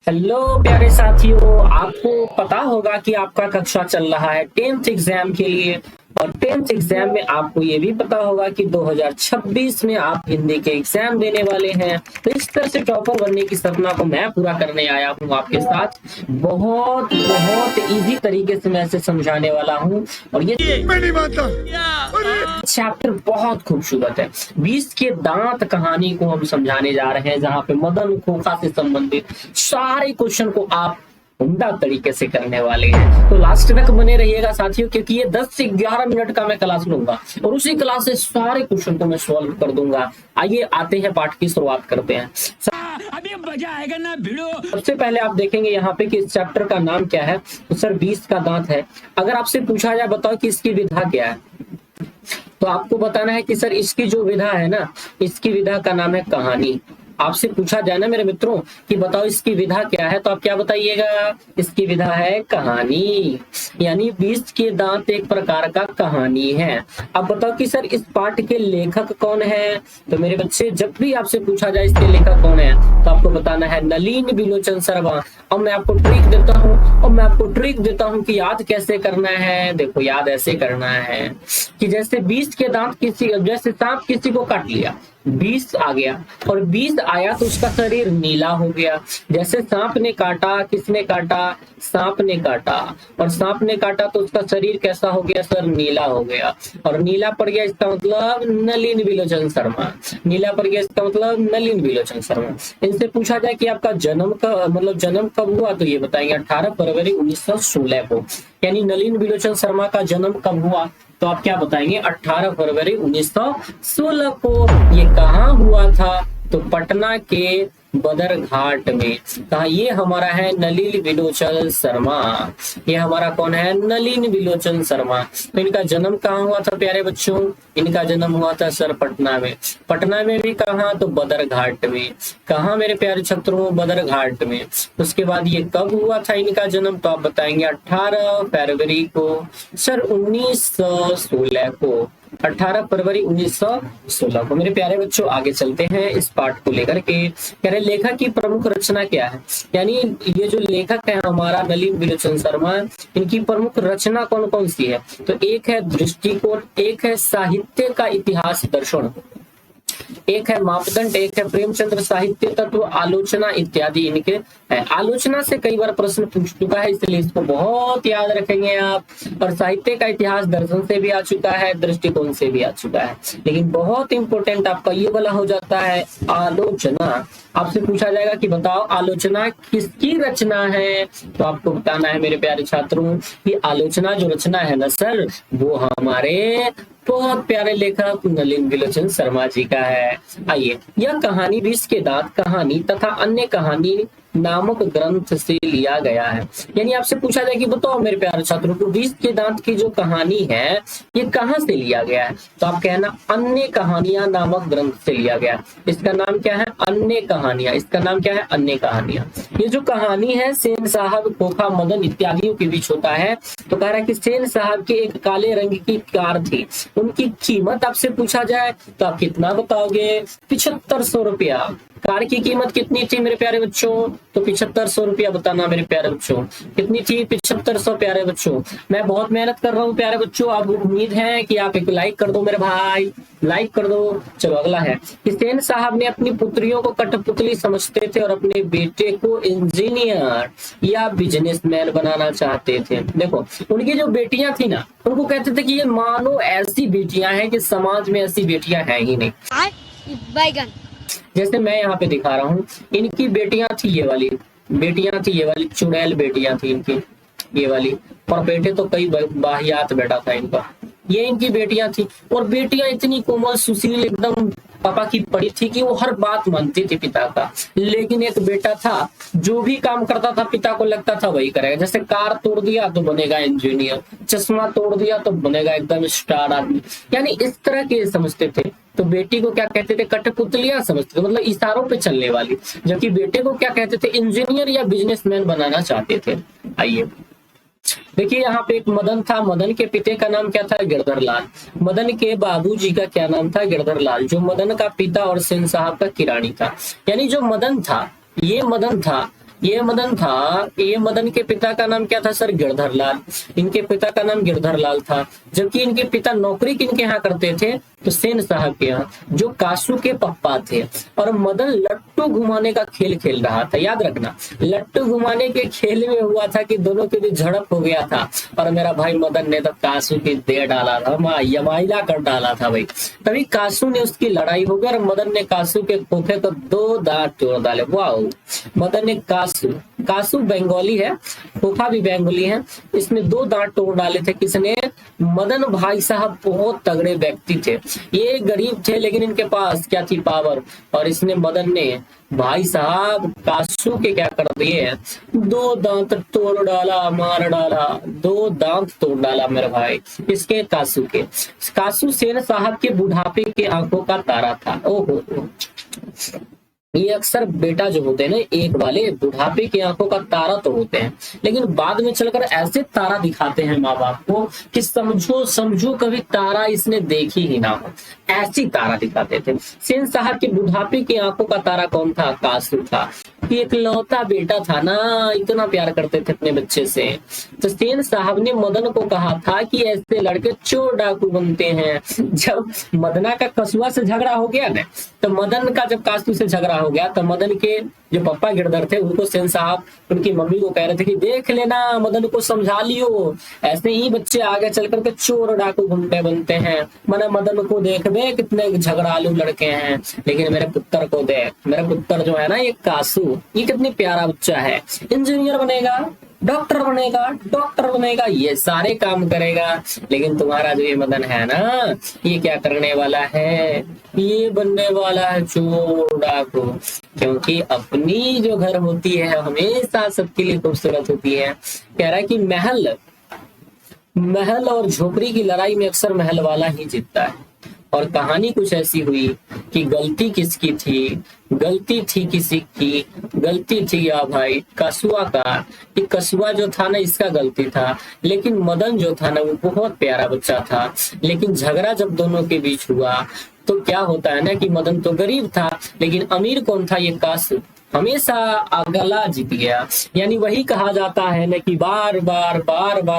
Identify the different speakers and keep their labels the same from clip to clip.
Speaker 1: Hello प्यारे साथियों, आपको पता होगा कि आपका कक्षा चल रहा है 10th एग्जाम के लिए। और 10th एग्जाम में आपको ये भी पता होगा कि 2026 में आप हिंदी के एग्जाम देने वाले हैं। तो इस तरह से टॉपर बनने की सपना को मैं पूरा करने आया हूँ आपके साथ। बहुत बहुत इजी तरीके से मैं इसे समझाने वाला हूँ। और ये
Speaker 2: मैं नहीं मानता।
Speaker 1: चैप्टर बहुत खूबसूरत है। 20 के दांत कहानी को हम समझाने जा रहे हैं, जहां पे मदन खोखा से संबंधित सारे क्वेश्चन को आप उम्दा तरीके से करने वाले हैं। तो लास्ट तक बने रहिएगा साथियों, क्योंकि ये 10 से 11 मिनट का मैं क्लास लूंगा और उसी क्लास से सारे क्वेश्चन को मैं सॉल्व कर दूंगा। आइए आते हैं, पाठ की शुरुआत करते हैं।
Speaker 2: अभी मजा आएगा ना भिड़ो।
Speaker 1: सबसे पहले आप देखेंगे यहाँ पे कि इस चैप्टर का नाम क्या है। तो सर 20 का दांत है। अगर आपसे पूछा जाए बताओ कि इसकी विधा क्या है, तो आपको बताना है कि सर इसकी जो विधा है ना, इसकी विधा का नाम है कहानी। आपसे पूछा जाए ना मेरे मित्रों कि बताओ इसकी विधा क्या है, तो आप क्या बताइएगा? इसकी विधा है कहानी। यानी 20 के दांत एक प्रकार का कहानी है। अब बताओ कि सर इस पाठ के लेखक कौन है? तो मेरे बच्चे, जब भी आपसे पूछा जाए इसके लेखक कौन है, तो आपको बताना है नलिन विलोचन शर्मा। अब मैं आपको ट्रिक देता हूँ कि याद कैसे करना है। देखो, याद ऐसे करना है कि जैसे 20 के दांत जैसे सांप किसी को काट लिया, 20 आ गया और 20 आया तो उसका शरीर नीला हो गया। जैसे सांप ने काटा, किसने काटा? सांप ने काटा। और सांप ने काटा तो उसका शरीर कैसा हो गया सर? नीला हो गया। और नीला पड़ गया इसका मतलब नलिन विलोचन शर्मा। नीला पड़ गया इसका मतलब नलिन विलोचन शर्मा। इनसे पूछा जाए कि आपका जन्म कब हुआ, तो ये बताएंगे 18 फरवरी 1916 को। यानी नलिन विलोचन शर्मा का जन्म कब हुआ, तो आप क्या बताएंगे? 18 फरवरी 1916 को। ये कहाँ हुआ था? तो पटना के बदरघाट में। कहा? ये हमारा है नलिन विलोचन शर्मा। ये हमारा कौन है? नलिन विलोचन शर्मा। तो इनका जन्म कहाँ हुआ था प्यारे बच्चों? इनका जन्म हुआ था सर पटना में। पटना में भी कहाँ? तो बदरघाट में। कहाँ मेरे प्यारे छात्रों? बदरघाट में। उसके बाद ये कब हुआ था इनका जन्म, तो आप बताएंगे 18 फरवरी को सर 1916 को। 18 फरवरी 1916 को। मेरे प्यारे बच्चों, आगे चलते हैं इस पाठ को लेकर के। कह रहे लेखक की प्रमुख रचना क्या है। यानी ये जो लेखक है हमारा नलिन विलोचन शर्मा, इनकी प्रमुख रचना कौन कौन सी है? तो एक है दृष्टिकोण, एक है साहित्य का इतिहास दर्शन, एक है मापदंड, एक है प्रेमचंद्र साहित्य तत्व, आलोचना इत्यादि इनके है। आलोचना से कई बार प्रश्न पूछ चुका है, इसलिए इसको बहुत याद रखेंगे आप। और साहित्य का इतिहास दर्शन से भी आ चुका है, दृष्टिकोण से भी आ चुका है। लेकिन बहुत इंपॉर्टेंट आपका ये वाला हो जाता है आलोचना। आपसे पूछा जाएगा कि बताओ आलोचना किसकी रचना है, तो आपको बताना है मेरे प्यारे छात्रों कि आलोचना जो रचना है ना सर, वो हमारे बहुत प्यारे लेखक नलिन विलोचन शर्मा जी का है। आइए, यह कहानी 20 के दांत कहानी तथा अन्य कहानी नामक ग्रंथ से लिया गया है। यानी आपसे पूछा जाए कि बताओ मेरे प्यारे छात्रों को 20 के दांत की जो कहानी है ये कहाँ से लिया गया है, तो आप कहना अन्य कहानियां नामक ग्रंथ से लिया गया। इसका नाम क्या है? अन्य कहानियां। इसका नाम क्या है? अन्य कहानियां। ये जो कहानी है सेन साहब, खोखा, मदन इत्यादियों के बीच होता है। तो कह रहा है कि सेन साहब की एक काले रंग की कार थी। उनकी कीमत आपसे पूछा जाए तो आप कितना बताओगे? 7500 रुपया। कार की कीमत कितनी थी मेरे प्यारे बच्चों? तो 7500 रुपया बताना मेरे प्यारे बच्चों। कितनी थी? 7500 प्यारे बच्चों। मैं बहुत मेहनत कर रहा हूँ प्यारे बच्चों, आप उम्मीद है कि आप एक लाइक कर दो मेरे भाई, लाइक कर दो। चलो अगला है, सेन साहब ने अपनी पुत्रियों को कठपुतली समझते थे और अपने बेटे को इंजीनियर या बिजनेसमैन बनाना चाहते थे। देखो, उनकी जो बेटियां थी ना, उनको कहते थे कि ये मानो ऐसी बेटियां हैं कि समाज में ऐसी बेटियां हैं ही नहीं।
Speaker 3: बैगन
Speaker 1: जैसे मैं यहाँ पे दिखा रहा हूँ, इनकी बेटियां थी ये वाली, बेटियां थी ये वाली, चुड़ैल बेटियां थी इनकी ये वाली। और बेटे तो कई बाहियात बेटा था इनका। ये इनकी बेटियां थी और बेटियां इतनी कोमल सुशील एकदम पापा की पड़ी थी कि वो हर बात मानती थी पिता का। लेकिन एक बेटा था, जो भी काम करता था पिता को लगता था वही करेगा। जैसे कार तोड़ दिया तो बनेगा इंजीनियर, चश्मा तोड़ दिया तो बनेगा एकदम स्टार आदमी। यानी इस तरह के समझते थे। तो बेटी को क्या कहते थे? कठपुतलियां समझते थे, मतलब इशारों पे चलने वाली। जबकि बेटे को क्या कहते थे? इंजीनियर या बिजनेसमैन बनाना चाहते थे। आइए देखिए, यहाँ पे एक मदन था। मदन के पिता का नाम क्या था? गिरधर लाल। मदन के बाबूजी का क्या नाम था? गिरधर लाल। जो मदन का पिता और सेन साहब का किरानी था। यानी जो मदन था, ये मदन था, ये मदन था, ये मदन के पिता का नाम क्या था सर? गिरधर लाल। इनके पिता का नाम गिरधर लाल था, जबकि इनके पिता नौकरी किनके यहाँ करते थे? तो सेन साहब के यहाँ, जो कासू के पप्पा थे। और मदन लट्टू घुमाने का खेल खेल रहा था, याद रखना, लट्टू घुमाने के खेल में हुआ था कि दोनों के बीच झड़प हो गया था, और मेरा भाई मदन ने तो कासू की दे डाला था, यमाइला कर डाला था भाई। तभी कासू ने उसकी लड़ाई हो गई और मदन ने कासू के खोखे को 2 दांत तोड़ डाले। वाह, मदन ने कासू बंगाली है, खोखा भी बंगाली है, इसमें 2 दांत तोड़ डाले थे। किसने? मदन भाई साहब बहुत तगड़े व्यक्ति थे, ये गरीब थे लेकिन इनके पास क्या थी? पावर। और इसने मदन ने भाई साहब कासू के क्या कर दिए? 2 दांत तोड़ डाला, मार डाला, 2 दांत तोड़ डाला मेरे भाई। इसके कासू के। कासू सेन साहब के बुढ़ापे के आंखों का तारा था। ओहो, ये अक्सर बेटा जो होते हैं ना, एक वाले बुढ़ापे की आंखों का तारा तो होते हैं, लेकिन बाद में चलकर ऐसे तारा दिखाते हैं माँ बाप को कि समझो कभी तारा इसने देखी ही ना हो, ऐसी तारा दिखाते थे। सेन साहब के बुढ़ापे की आंखों का तारा कौन था? कासू था। एक लौता बेटा था ना, इतना प्यार करते थे अपने बच्चे से। तो सेन साहब ने मदन को कहा था कि ऐसे लड़के चोर डाकू बनते हैं। जब मदना का कसूआ से झगड़ा हो गया ना, तो मदन का जब कासू से झगड़ा हो गया, तो मदन के जो पप्पा गिरधर थे उनको सेन साहब उनकी मम्मी को कह रहे थे कि देख लेना, मदन को समझा लियो, ऐसे ही बच्चे आगे चल करके चोर डाकू गुंडे बनते हैं। मना मदन को देख दे, कितने झगड़ालू लड़के हैं, लेकिन मेरे पुत्र को देख, मेरा पुत्र जो है ना ये कासू, ये कितनी प्यारा बच्चा है, इंजीनियर बनेगा, डॉक्टर बनेगा, ये सारे काम करेगा। लेकिन तुम्हारा जो ये मदन है ना, ये क्या करने वाला है? ये बनने वाला है चोर डाकू। क्योंकि अपनी जो घर होती है हमेशा सबके लिए खूबसूरत होती है। कह रहा है कि महल और झोपड़ी की लड़ाई में अक्सर महल वाला ही जीतता है। और कहानी कुछ ऐसी हुई कि गलती किसकी थी? गलती थी किसी की? गलती थी या भाई कसूआ का। कि कसूआ जो था ना, इसका गलती था, लेकिन मदन जो था ना वो बहुत प्यारा बच्चा था। लेकिन झगड़ा जब दोनों के बीच हुआ तो क्या होता है ना कि मदन तो गरीब था, लेकिन अमीर कौन था? ये कासू। हमेशा अगला जीत गया। यानी वही कहा जाता है ना कि बार बार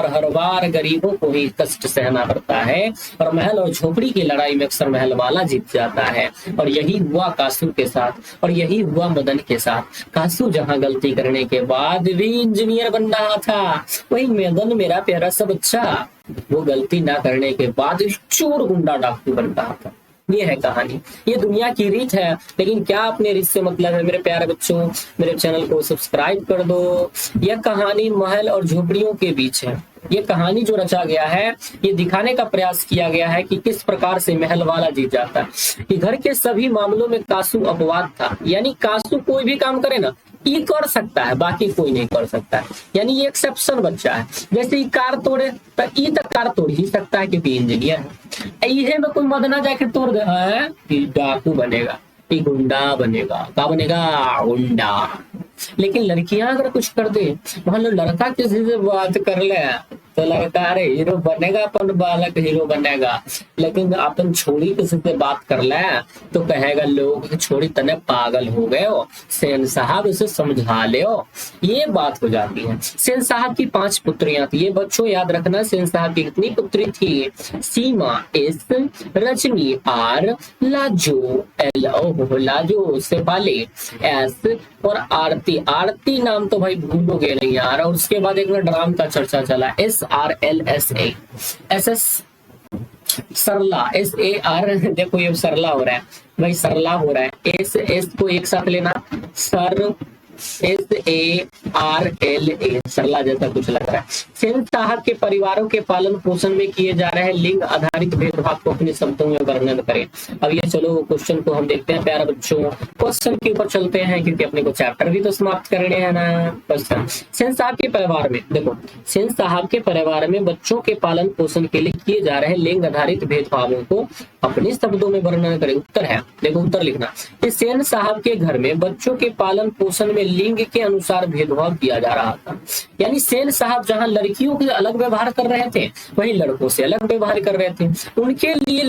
Speaker 1: हर बार गरीबों को ही कष्ट सहना पड़ता है, और महल और झोपड़ी की लड़ाई में अक्सर महल वाला जीत जाता है। और यही हुआ कासू के साथ, और यही हुआ मदन के साथ। कासू जहां गलती करने के बाद भी इंजीनियर बन रहा था, वही मदन मेरा प्यारा सा बच्चा वो गलती ना करने के बाद चोर गुंडा डाकू बन रहा था। ये है कहानी, ये दुनिया की रीत है। लेकिन क्या अपने रीत से मतलब है? मेरे प्यारे बच्चों, मेरे चैनल को सब्सक्राइब कर दो। यह कहानी महल और झोपड़ियों के बीच है। ये कहानी जो रचा गया है, ये दिखाने का प्रयास किया गया है कि किस प्रकार से महल वाला जीत जाता है। कि घर के सभी मामलों में कासू अपवाद था। यानी कासू कोई भी काम करे ना, ये कर सकता है, बाकी कोई नहीं कर सकता है। यानी ये एक्सेप्शन बच्चा है। जैसे ये कार तोड़े तो ये तो कार तोड़ ही सकता है क्योंकि इंजीनियर है। इहे में कोई मदना जाके तोड़ दे है, डाकू बनेगा, ये गुंडा बनेगा। क्या बनेगा? गुंडा। लेकिन लड़कियां अगर कुछ कर दे, मान लो लड़का किसी से बात कर ले तो लड़का अरे हीरो बनेगा, अपन बालक हीरो बनेगा। लेकिन अपन छोड़ी किसी से बात कर ले तो कहेगा लोग छोड़ी तने पागल हो गए हो, सेन साहब इसे समझा ले। ये बात हो जाती है। सेन साहब की 5 पुत्रियां थी। ये बच्चों याद रखना, सेन साहब की कितनी पुत्री थी? Seema S, Rajni R, Lajo L, ओहो लाजो शेफाली एस, और आरती। आरती नाम तो भाई भूलोगे नहीं यार। और उसके बाद एक ड्राम का चर्चा चला, SRLSA, SS सरला, SAR। देखो ये सरला हो रहा है भाई, सरला हो रहा है। S को एक साथ लेना, सर SARLA, सरला जैसा कुछ लग रहा है। सेन साहब के परिवारों के पालन पोषण में किए जा रहे लिंग आधारित भेदभाव को अपने शब्दों में वर्णन करें। अब ये चलो क्वेश्चन को हम देखते हैं प्यारे बच्चों। क्वेश्चन के ऊपर चलते हैं क्योंकि अपने को चैप्टर भी तो समाप्त करने हैं ना। क्वेश्चन, सेन साहब के परिवार में, देखो सेन साहब के परिवार में बच्चों के पालन पोषण के लिए किए जा रहे लिंग आधारित भेदभावों को अपने शब्दों में वर्णन करें। उत्तर है, देखो उत्तर लिखना कि सेन साहब के घर में बच्चों के पालन पोषण में लिंग के अनुसार भेदभाव किया जा रहा था। यानी सेन साहब जहां लड़कियों के अलग व्यवहार कर रहे थे, वहीं लड़कों से अलग व्यवहार कर रहे थे। उनके लिए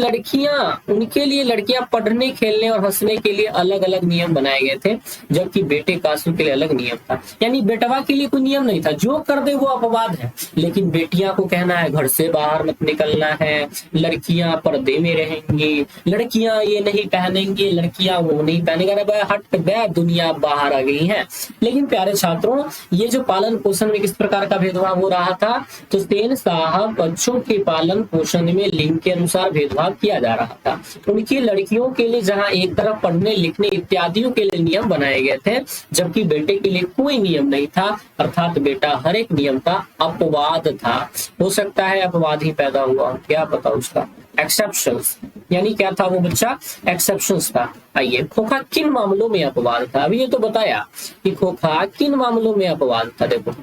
Speaker 1: लड़कियां पढ़ने, खेलने और हंसने के लिए अलग अलग नियम बनाए गए थे, जबकि बेटे कासू के लिए अलग नियम था। यानी बेटवा के लिए कोई नियम नहीं था, जो कर दे वो अपवाद है। लेकिन बेटियां को कहना है घर से बाहर मत निकलना है, लड़कियां पर्दे में रहेंगी, लड़कियां ये नहीं पहनेंगी, लड़कियां वो नहीं पहनेंगी। अरे भाई हट बे, दुनिया बाहर आ गई है। लेकिन प्यारे छात्रों, ये जो पालन पोषण में किस प्रकार का भेदभाव हो रहा था, तो सेन साहब बच्चों के पालन पोषण में लिंग के अनुसार भेदभाव किया जा रहा था। उनकी लड़कियों के लिए जहां एक तरफ पढ़ने लिखने इत्यादियों के लिए नियम बनाए गए थे, जबकि बेटे के लिए कोई नियम नहीं था, अर्थात बेटा हर एक नियम का अपवाद था। हो सकता है अपवाद ही पैदा हुआ, क्या पता उसका, एक्सेप्शंस। यानी क्या था वो बच्चा, एक्सेप्शंस था। आइए, खोखा किन मामलों में अपवाद था? अभी ये तो बताया कि खोखा किन मामलों में अपवाद था। देखो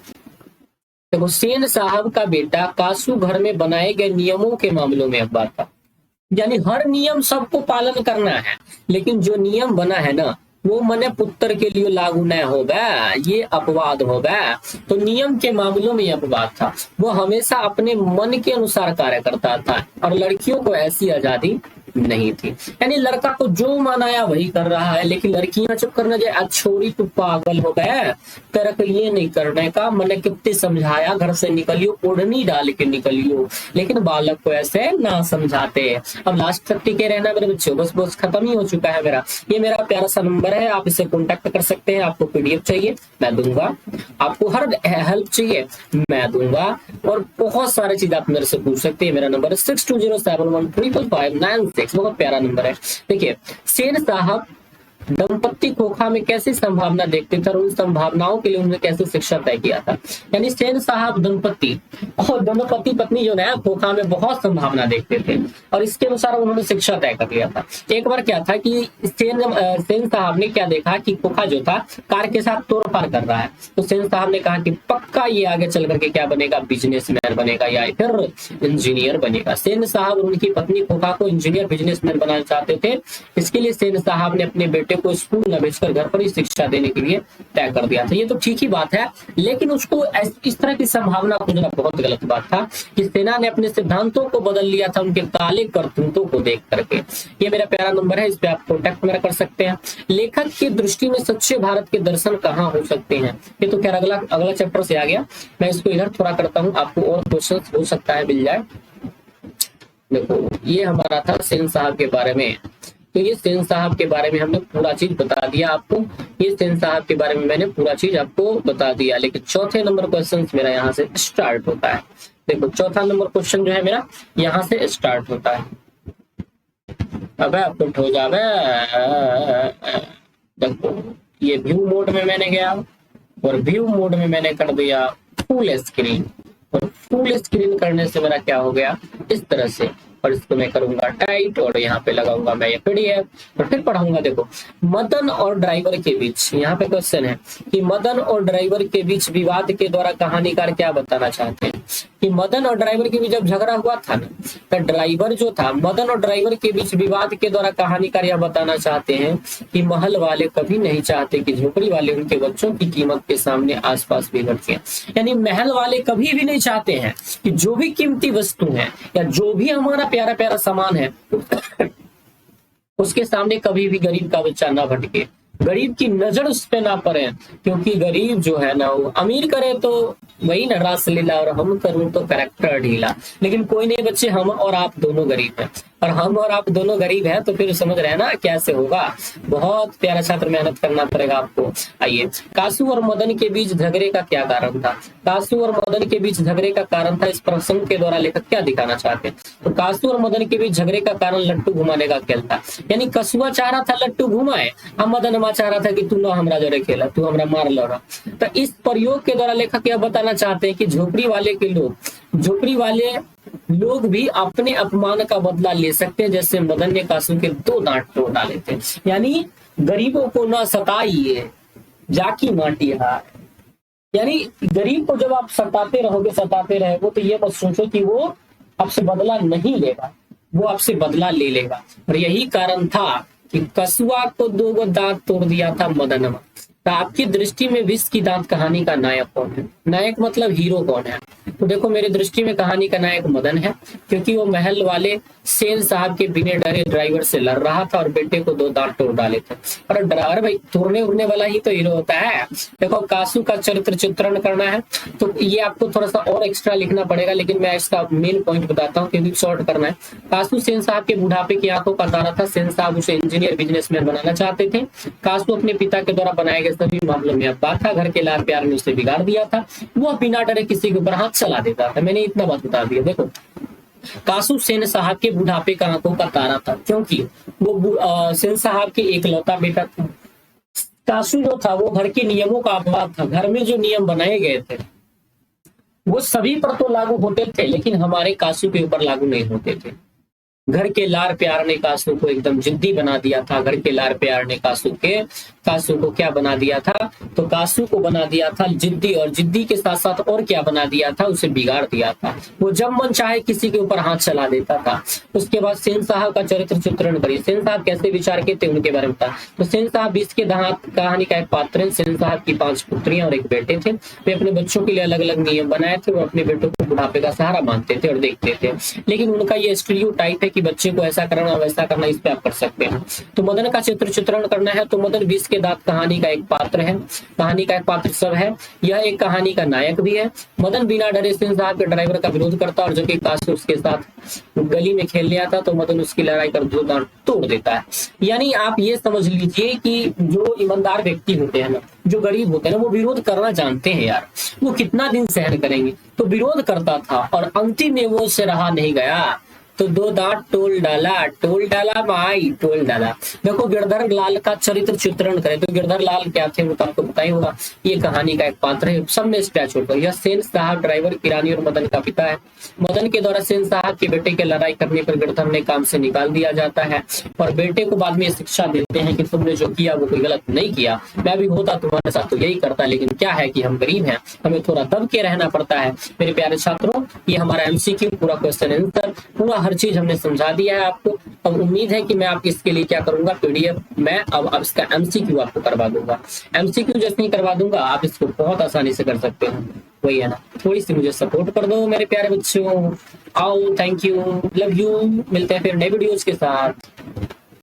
Speaker 1: सेन साहब का बेटा कासू घर में बनाए गए नियमों के मामलों में अपवाद था। यानी हर नियम सबको पालन करना है, लेकिन जो नियम बना है ना, वो मने पुत्र के लिए लागू न हो बे, ये अपवाद हो बे। तो नियम के मामलों में अपवाद था। वो हमेशा अपने मन के अनुसार कार्य करता था और लड़कियों को ऐसी आजादी नहीं थी। यानी लड़का को जो मनाया वही कर रहा है, लेकिन लड़कियां चुप करना जाए, छोड़ी तू पागल हो गए, तेरे को ये नहीं करने का, मैंने कितने समझाया घर से निकलियो, ओढ़नी डाल के निकलियो, लेकिन बालक को ऐसे ना समझाते। अब लास्ट तक टिके रहना मेरे बच्चों, बस खत्म ही हो चुका है मेरा। ये मेरा प्यारा सा नंबर है, आप इसे कॉन्टेक्ट कर सकते हैं। आपको पीडीएफ चाहिए मैं दूंगा, आपको हर हेल्प चाहिए मैं दूंगा, और बहुत सारी चीज आप मेरे से पूछ सकते हैं। मेरा नंबर है 6207155596। बहुत प्यारा नंबर है। देखिए, सेन साहब दंपत्ति खोखा में कैसी संभावना देखते थे और उन संभावनाओं के लिए उन्होंने कैसे शिक्षा तय किया था। यानी सेन साहब दंपत्ति और दोनों पति पत्नी जो है खोखा में बहुत संभावना देखते थे और इसके अनुसार उन्होंने शिक्षा तय कर लिया था। एक बार क्या था कि सेन साहब ने क्या देखा कि खोखा जो था कार के साथ तोड़ पार कर रहा है, तो सेन साहब ने कहा कि पक्का ये आगे चल करके क्या बनेगा, बिजनेसमैन बनेगा या फिर इंजीनियर बनेगा। सेन साहब और उनकी पत्नी खोखा को इंजीनियर बिजनेसमैन बनाना चाहते थे। इसके लिए सेन साहब ने अपने बेटे को स्कूल न भेजकर घर पर ही शिक्षा देने के लिए तय कर दिया था। ये तो ठीक ही बात है, लेकिन उसको इस तरह की संभावना खोजना बहुत गलत बात था कि सेना ने अपने सिद्धांतों को बदल लिया था उनके काले करतूतों को देख करके। ये मेरा प्यारा नंबर है, इस पे आप कॉन्टेक्ट मेरा कर सकते हैं। लेखक की दृष्टि में सच्चे भारत के दर्शन कहाँ हो सकते हैं? ये तो खैर अगला चैप्टर से आ गया, मैं इसको इधर थोड़ा करता हूँ, आपको और क्वेश्चन हो सकता है मिल जाए। देखो ये हमारा था सेन साहब के बारे में, तो ये सेन साहब के बारे में हमने पूरा चीज बता दिया आपको। ये सेन साहब के बारे में मैंने पूरा चीज आपको बता दिया, लेकिन चौथे नंबर क्वेश्चन मेरा यहाँ से स्टार्ट होता है। देखो चौथा नंबर क्वेश्चन जो है मेरा यहाँ से स्टार्ट होता है। अब आपको हो जावे, देखो ये व्यू मोड में मैंने गया और व्यू मोड में मैंने कर दिया फुल स्क्रीन, और फुल स्क्रीन करने से मेरा क्या हो गया इस तरह से, और इसको मैं करूंगा टाइट और यहाँ पे लगाऊंगा मैं ये पीडीएफ और फिर पढ़ाऊंगा। देखो मदन और ड्राइवर के बीच, यहाँ पे क्वेश्चन है कि मदन और ड्राइवर के बीच विवाद के द्वारा कहानीकार क्या बताना चाहते हैं कि मदन और ड्राइवर के बीच जब झगड़ा हुआ था ना, तो ड्राइवर जो था, मदन और ड्राइवर के बीच विवाद के द्वारा कहानीकार यह बताना चाहते हैं कि महल वाले कभी नहीं चाहते कि झोपड़ी वाले उनके बच्चों की कीमत के सामने आसपास बिगड़ जाए। यानी महल वाले कभी भी नहीं चाहते हैं कि जो भी कीमती वस्तु है या जो भी हमारा प्यारा प्यारा सामान है उसके सामने कभी भी गरीब का बच्चा ना भटके, गरीब की नजर उस पे ना पड़े, क्योंकि गरीब जो है ना वो अमीर करे तो वही न रासलीला और हम करूं तो कैरेक्टर ढीला। लेकिन कोई नहीं बच्चे, हम और आप दोनों गरीब हैं, और हम और आप दोनों गरीब हैं तो फिर समझ रहे हैं ना कैसे होगा। बहुत प्यारा छात्र, मेहनत करना पड़ेगा आपको। आइए, कासू और मदन के बीच झगड़े का क्या कारण था? कासू और मदन के बीच झगड़े का कारण था, इस प्रसंग के द्वारा लेखक क्या दिखाना चाहते हैं? तो कासू और मदन के बीच झगड़े का कारण लट्टू घुमाने का खेल था। यानी कसूआ चाह रहा था लट्टू घुमाए, हम मदन चाह रहा था कि तू ना हमरा जरे खेला, तू हमरा मार लो रहा। तो इस प्रयोग के द्वारा लेखक यह बताना चाहते हैं कि झोपड़ी वाले लोग भी अपने अपमान का बदला ले सकते हैं, जैसे मदन ने कासू के 2 दांत तोड़ डाले थे। यानी गरीबों को ना सताइए, जाकी माटी हार। यानी गरीब को जब आप सताते रहोगे तो ये मत सोचो कि वो आपसे बदला नहीं लेगा, वो आपसे बदला ले लेगा। और यही कारण था कि कसुआ को 2 दांत तोड़ दिया था मदनवा। तो आपकी दृष्टि में 20 की दांत कहानी का नायक कौन है? नायक मतलब हीरो कौन है? तो देखो मेरी दृष्टि में कहानी का नायक मदन है, क्योंकि वो महल वाले सेन साहब के बिना डरे ड्राइवर से लड़ रहा था और बेटे को 2 दांत तोड़ डाले थे। और ड्राइवर भाई तोड़ने उड़ने वाला ही तो हीरो होता है। देखो कासू का चरित्र चित्रण करना है तो ये आपको थोड़ा सा और एक्स्ट्रा लिखना पड़ेगा, लेकिन मैं इसका मेन पॉइंट बताता हूँ क्योंकि शॉर्ट करना है। कासू सेन साहब के बुढ़ापे की आंखों का तारा था। सेन साहब उसे इंजीनियर बिजनेसमैन बनाना चाहते थे। कासू अपने पिता के द्वारा बनाए गए सभी मामलों में अब्बा था। घर के लाड़ प्यार ने उसे बिगाड़ दिया था। वो बिना डरे किसी के ऊपर हाथ चला देता था। मैंने इतना बात बता दिया। देखो कासू सेन साहब के बुढ़ापे का आंखों का तारा था, क्योंकि वो सेन साहब के एकलौता बेटा था। कासू जो था वो घर के नियमों का अपवाद था। घर में जो नियम बनाए गए थे वो सभी पर तो लागू होते थे, लेकिन हमारे कासू के ऊपर लागू नहीं होते थे। घर के लाड़ प्यार ने कासू को एकदम जिद्दी बना दिया था। घर के लाड़ प्यार ने कासू को क्या बना दिया था? तो कासू को बना दिया था जिद्दी, और जिद्दी के साथ साथ और क्या बना दिया था? उसे बिगाड़ दिया था। वो जब मन चाहे किसी के ऊपर हाथ चला देता था। उसके बाद सेन साहब का चरित्र चित्रण करिए। सेन साहब कैसे विचार के थे उनके बारे में बता। तो सेन साहब 20 के दांत कहानी का एक पात्र है। सेन साहब की 5 पुत्रियां और एक बेटे थे। वे अपने बच्चों के लिए अलग अलग नियम बनाए थे। वो अपने बेटों को बुढ़ापे का सहारा मानते थे और देखते थे, लेकिन उनका ये स्टीरियोटाइप है कि बच्चे को ऐसा करना वैसा करना, इस पे आप कर सकते हैं। तो मदन का चित्र चित्रण करना है तो मदन 20 के दांत कहानी का एक पात्र है। कहानी का एक पात्र सब है। यह एक कहानी का नायक भी है। मदन बिना डरे सेन साहब के ड्राइवर का विरोध करता और जो कि कासू उसके साथ गली में खेलने आता तो मदन उसकी लड़ाई कर 2 दांत तोड़ देता है। यानी आप ये समझ लीजिए कि जो ईमानदार व्यक्ति होते हैं ना, जो गरीब होते हैं ना, वो विरोध करना जानते हैं यार। वो कितना दिन सहन करेंगे, तो विरोध करता था और अंतिम में वो उससे रहा नहीं गया तो 2 दांत टोल डाला भाई, टोल डाला। देखो गिरधर लाल का चरित्र चित्रण करें तो गिरधर लाल क्या थे वो तो आपको पता ही होगा। ये कहानी का एक पात्र है। सब में स्क्रैच होकर यह सेन साहब ड्राइवर किरानी और मदन का पिता है। मदन के द्वारा सेन साहब के बेटे के लड़ाई करने पर गिरधर ने काम से निकाल दिया जाता है और बेटे को बाद में शिक्षा देते हैं कि तुमने जो किया वो कोई गलत नहीं किया। मैं भी होता तुम्हारे साथ तो यही करता, लेकिन क्या है कि हम गरीब हैं, हमें थोड़ा दब के रहना पड़ता है। मेरे प्यारे छात्रों, ये हमारा एमसीक्यू पूरा क्वेश्चन आंसर पूरा हर चीज हमने समझा दिया है आपको। अब उम्मीद है कि मैं आपके इसके लिए क्या करूंगा, पीडीएफ मैं अब इसका एमसीक्यू आपको करवा दूंगा। एमसीक्यू जैसे ही करवा दूंगा आप इसको बहुत आसानी से कर सकते हो। वही है ना, थोड़ी सी मुझे सपोर्ट कर दो मेरे प्यारे बच्चों। आओ, थैंक यू, लव यू। मिलते हैं फिर नए वीडियोज के साथ।